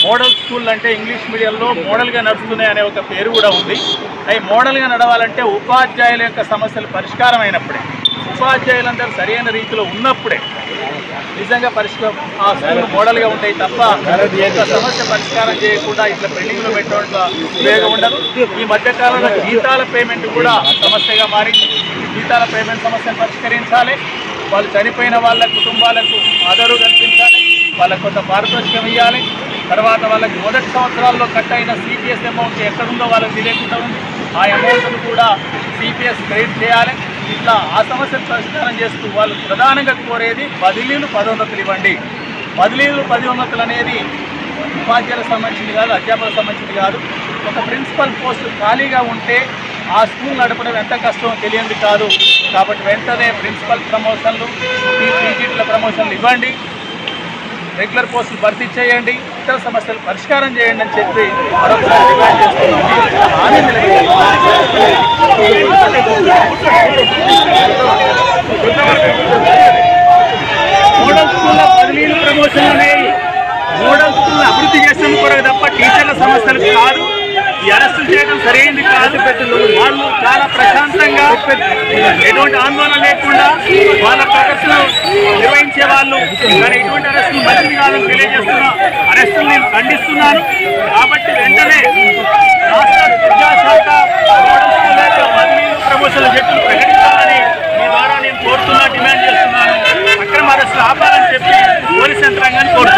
Model school అంటే English మీడియంలో మోడల్గా నడుస్తున్నాయి అనే ఒక పేరు కూడా ఉంది. అవి మోడల్గా నడవాలంటే ఉపాధ్యాయుల యొక్క సమస్యలు పరిష్కారం అయినప్పుడే, ఉపాధ్యాయులందరూ సరైన రీతిలో ఉన్నప్పుడే నిజంగా ఆ స్కూల్ మోడల్గా ఉంటాయి తప్ప ఒక సమస్య పరిష్కారం చేయకుండా ఇట్లా పెండింగ్లో పెట్టడం ఉపయోగం ఉండదు. ఈ మధ్యకాలంలో జీతాల పేమెంట్ కూడా సమస్యగా మారింది. జీతాల పేమెంట్ సమస్యను పరిష్కరించాలి. వాళ్ళు చనిపోయిన వాళ్ళ కుటుంబాలకు ఆదరు కల్పించాలి. వాళ్ళకు కొంత పారితోషికం ఇవ్వాలి. తర్వాత వాళ్ళకి మొదటి సంవత్సరాల్లో కట్ అయిన సిపిఎస్ అమౌంట్ ఎక్కడుందో వాళ్ళకి తెలియకుండా ఉంది. ఆ అమౌంట్ను కూడా సిపిఎస్ క్రెడిట్ చేయాలి. ఇట్లా ఆ సమస్యను పరిష్కారం చేస్తూ వాళ్ళు ప్రధానంగా కోరేది బదిలీలు, పదోన్నతులు ఇవ్వండి. బదిలీలు, పదోన్నతులు అనేది ఉపాధ్యాయులకు సంబంధించింది కాదు, అధ్యాపకులకు సంబంధించింది కాదు. ఒక ప్రిన్సిపల్ పోస్టు ఖాళీగా ఉంటే ఆ స్కూల్ నడపడం ఎంత కష్టమో తెలియంది కాదు. కాబట్టి వెంటనే ప్రిన్సిపల్ ప్రమోషన్లు, పీజీటీల ప్రమోషన్లు ఇవ్వండి, రెగ్యులర్ పోస్టులు భర్తీ చేయండి, ఇతర సమస్యలు పరిష్కారం చేయండి అని చెప్పి మరొకసారి డిమాండ్ చేస్తున్నాం. మోడల్ స్కూళ్ళ బదిలీలు, ప్రమోషన్లు అనేవి మోడల్ స్కూల్ అభివృద్ధి చేసిన కొరకు తప్ప టీచర్ల సమస్యలు కాదు. ఈ అరెస్టులు చేయడం సరైనది కాదు. వాళ్ళు చాలా ప్రశాంతంగా ఎటువంటి ఆందోళన లేకుండా వాళ్ళ ప్రదర్శనలు నిర్వహించే వాళ్ళు, కానీ ఎటువంటి అరెస్టులు మంచిది కాదని తెలియజేస్తున్నా. అరెస్టులు నేను ఖండిస్తున్నాను. కాబట్టి వెంటనే రాష్ట్ర విద్యాశాఖ మోడల్ స్కూల్ యొక్క బదిలీలు, ప్రమోషన్ల జట్టును ప్రకటించాలని మీ ద్వారా నేను కోరుతున్నా, డిమాండ్ చేస్తున్నాను. అక్రమ అరెస్టులు ఆపాలని చెప్పి పోలీస్ యంత్రాంగాన్ని కోరుతున్నాను.